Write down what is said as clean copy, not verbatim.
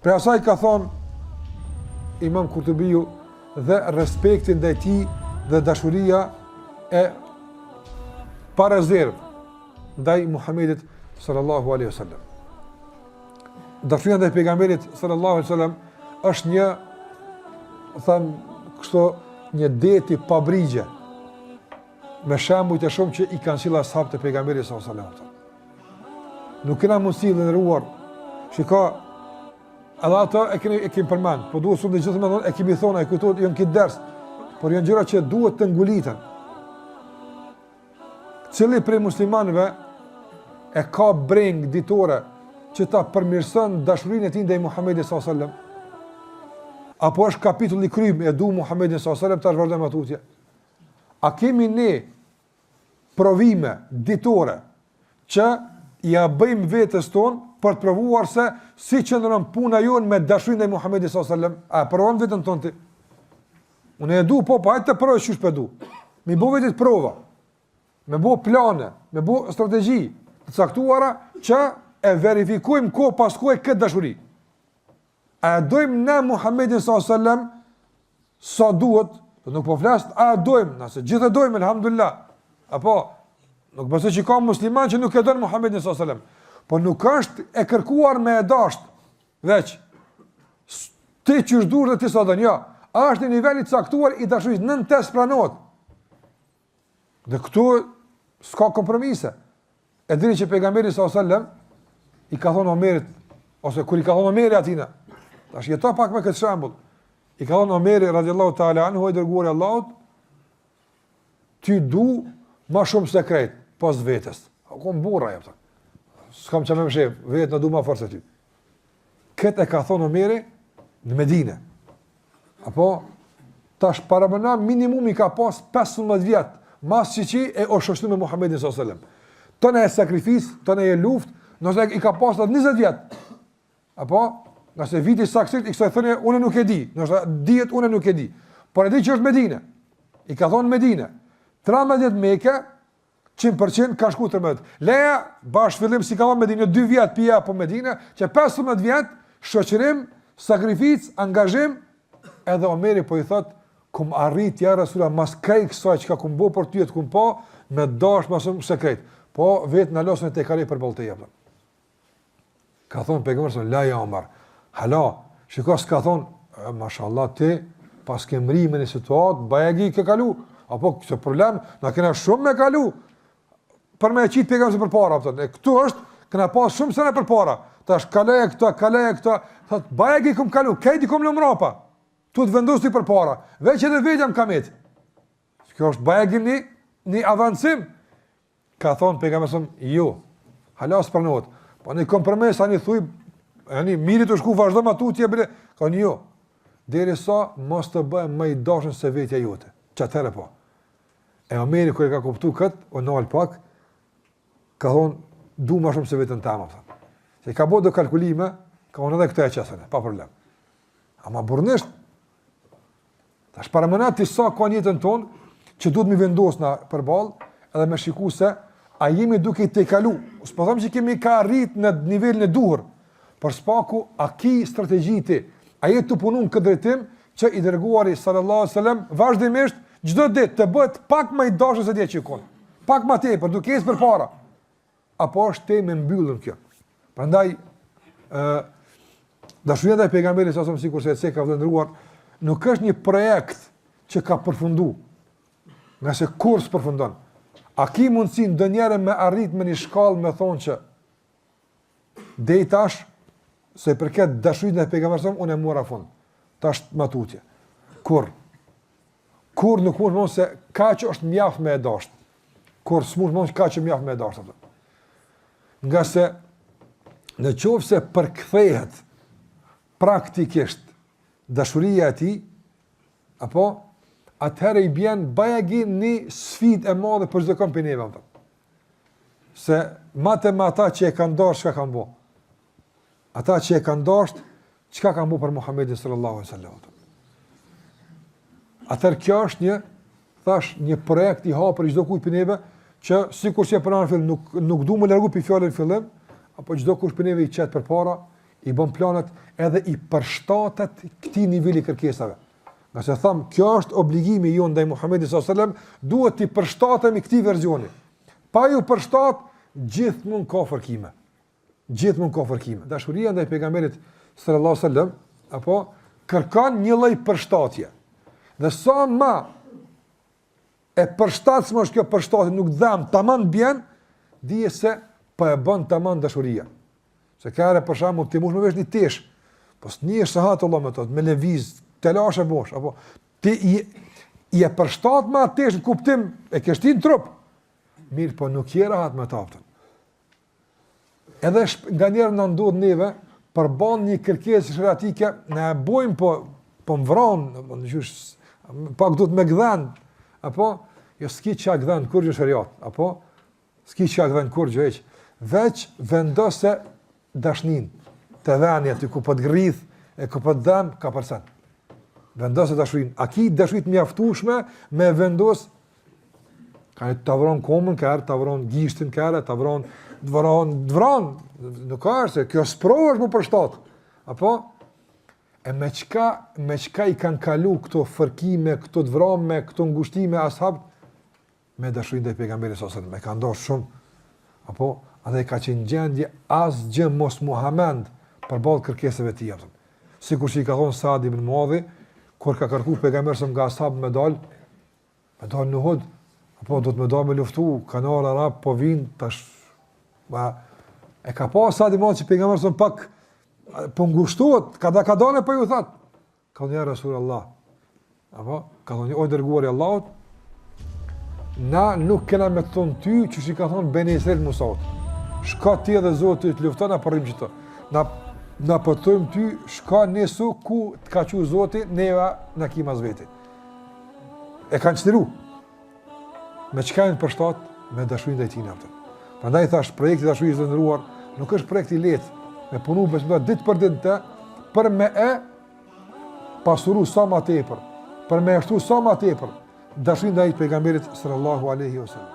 Për asaj ka thonë Imam Kurtubiu dhe respektin ndaj tij dhe dashuria e pa rezervë ndaj Muhamedit sallallahu alaihi wasallam. Dashuria ndaj pejgamberit sallallahu alaihi wasallam është një deti pa brigje, me shembuj të shumë që i kanë sjellë ashabët e pejgamberit sallallahu alaihi wasallam. Nuk kena mundësi të ndëruar. Shikoj, edhe ato e kemi përmend, po duhet shumë të gjithë me thonë, e kemi thonë, e kujtohet jo në këtë ders, por janë gjëra që duhet të nguliten. Cili prej muslimanëve e ka breng ditore që ta përmirëson dashurinë e tij ndaj Muhamedit sallallahu alaihi wasallam? Apo është kapitulli krym e du Muhamedit sallallahu alaihi wasallam tash vazhdojmë atutje? A kemi ne provime ditore që ja bëjmë vetes tonë për të provuar se si qëndron puna jonë me dashurinë ndaj Muhamedit sallallahu alaihi wasallam? A provon veten tonë ti? Unë e du, po hajtë të provoj çish po du. Mi bëu vetë prova. Me bëu plane, me bëu strategji të caktuara që e verifikojmë kohë pas kohë këtë dashuri. A dojmë ne Muhammedin s.a.s. sa duhet, nuk po flas, a dojmë, nëse gjithë e dojmë, elhamdulillah. Apo, nuk besoj që ka musliman që nuk e dojnë Muhammedin s.a.s. Po nuk është e kërkuar me e dasht, veç, ti që është dur dhe ti sa dojnë, ja, a është në nivellit caktuar i dashurisë, nën test pranohet. Dhe këtu s'ka kompromise. E dini që pejgamberi s.a.s. i ka thonë Omerit, ose kur i ka thonë Omeri atina, tash jeto pak me këtë shembull. I ka thonë Omeri radiallahu ta'ala anhu, i dërguari i Allahut, ty du ma shumë sekret pas vetes. Ako më burra jepta. S'kam që me më shef, vetë në du ma forë se ty. Këtë e ka thonë Omeri në Medine. Apo, tash paramëna minimum i ka pas 15 vjetë, mas që e o shoshtu me Muhammedin s.a.s. Tëne e sakrifis, tëne e luft, nëse i ka pas 20 vjetë. Apo, nëse viti saksit, i kësaj thënë, unë nuk e di, nëse dihet unë nuk e di. Por e di që është Medine. I ka thonë Medine. 13 Mekë, 100% ka shku 13. Leja, bashkë fillim si ka thonë Medine, 2 vjetë pija po Medine, që 15 vjetë, shoqërim, sakrific, angazhim, edhe Omeri po i thotë, kum arrit ja Rasulullah, mas krej kësaj që ka kum bo për ty e të kum po, me dash ma shumë sekret. Po, vetë në losën e te kari për balë të jepë. Ka thonë pejgamberi la ja Omar, hala, shiko s'ka thonë, mashallah ti, pas ke mrime në situatë, bajegi ke kalu, apo këse problem, na kena shumë me kalu, për me e qitë pejgamberi për para, e këtu është, kena pas shumë sene për para, ta është kaleje këta, thot, bajegi kum kalu, kejti kum në mrapa, tu të vendosti për para, veç edhe vetjam kamet. Kjo është bajegi një avancim. Ka thonë pejgamberi jo, hala s'pranohet. Po një kompromis, një thuj, miri të shku vazhdojmë atu tje bre, ka një jo, deri sa mos të bëhem më i dashën se vetja jote, që atëre po. E Omeri kër e ka kuptu këtë, o nalë pak, ka thonë, du ma shumë se vetën tema, se i ka bo do kalkulime, ka unë edhe këtë e qesëne, pa problem. Ama burnisht, ta shparamënat të sa ka njëtën tonë, që duhet mi vendosna për balë, edhe me shiku se, a jemi duke i te kalu, s'po thëmë që kemi ka rrit në nivelin e duhur, për spaku, a ki strategjiti, a jetë të punu në këtë drejtim, që i dërguari sallallahu alaihi wasallam vazhdimisht, çdo ditë të bëhet pak më i dashur se dia që kon. Pak më tepër, duke ecë përpara. Apo është temë mbyllur kjo. Prandaj dashuria ndaj pejgamberit sa sikur se e ka vëndruar, nuk është një projekt që ka përfundu. Nga se kur s'përfundon. A ki mundësi ndonjëherë me arrit me një shkallë me thonë që dej tash, se përket dashurisë ndaj pejgamberit unë e mora fund. Tash matutje. Kur nuk mund mos se kaq është mjaft me e dasht. Kur s'mund mos kaq mjaft me e dasht. Nga se në qoftë se përkthehet praktikisht dashuria e tij, apo atëherë i bjen bajagi një sfidë e madhe për çdo kompanive. Se matem ata që e kanë dashur, çka kanë bë? Ata që e kanë dashur, çka kanë bë për Muhamedit sallallahu alaihi wasallam? Atëherë kjo është një projekt i hapur çdo kujt për neve, që sikur që pranë fillim nuk du më largu pi fjalën fillim, apo çdo kush për neve i çet përpara, i bën planet edhe i përshtatet këtij niveli kërkesave. Nga se thamë, kjo është obligimi jonë ndaj Muhamedit s.a.s. Duhet t'i përshtatemi këtij versioni. Pa ju përshtat, gjithmonë ka fërkime. Gjithmonë ka fërkime. Dashuria ndaj pejgamberit sallallahu alaihi wasallam apo kërkon një lloj përshtatje. Dhe sa më e përshtatshme është kjo përshtatje, nuk dham tamam bien, dije se po e bën tamam dashuria. Se kare për shembull ti mund të vesh një tesh, po s'ni është sahat Allah me to, me lëviz, të lashe bosh, apo ti i e përshtat me atë tesh në kuptim e ke shtin trup. Mirë, po nuk je rahat me ta. Edhe nganjëherë na ndodh neve për bën një kërkesë shëratike, ne e bojmë po mvron, pak duhet me gdhen, apo jo s'ki çka gdhen kur gjë shariat, apo s'ki çka gdhen kur gjë hiç, veç vendose dashnin të vani aty ku po të grith e ku po të dëm ka përsen. Vendose dashurin, a ki dashurit mjaftueshme me vendos ka të tavron komën, ka të tavron gishtin, ka të tavron dvron, nuk ka se kjo s'provash më për shtat. Apo e me çka i kanë kalu këto fërkime, këto dvrame, këto ngushtime ashab me dashurin ndaj pejgamberit sallallahu alajhi wasallam, e ka ndosh shumë. Apo edhe ka qenë gjendje asgjë mos Muhammed përballë kërkesave të tij. Sikur që i ka thonë Saad ibn Muadhi, kur ka kërku pejgamberi nga ashab me dal në Uhud, apo do të më dal me luftu, kanal arab po vin tash. E ka pa Saad ibn Muadhi që pejgamberi pak po ngushtohet, ka dalë po ju thot. Ka thonë ja Rasulullah. Apo ka thonë o dërguari i Allahut, na nuk kena me të thonë ty që shi ka thonë Beni Israil Musaut. Shka ti edhe Zoti të lufton apo rrim çto. Na po thojmë ty, shka nesu ku të ka qu Zoti, neva na kima zveti. E kanë çliru. Me çka janë përshtat me dashurinë ndaj tij natë. Prandaj thash projekti i dashurisë së ndëruar nuk është projekt i lehtë, me punu besoj ditë për ditë për me e pasuru sa më tepër, për me ashtu sa më tepër dashurinë ndaj pejgamberit sallallahu alaihi wasallam.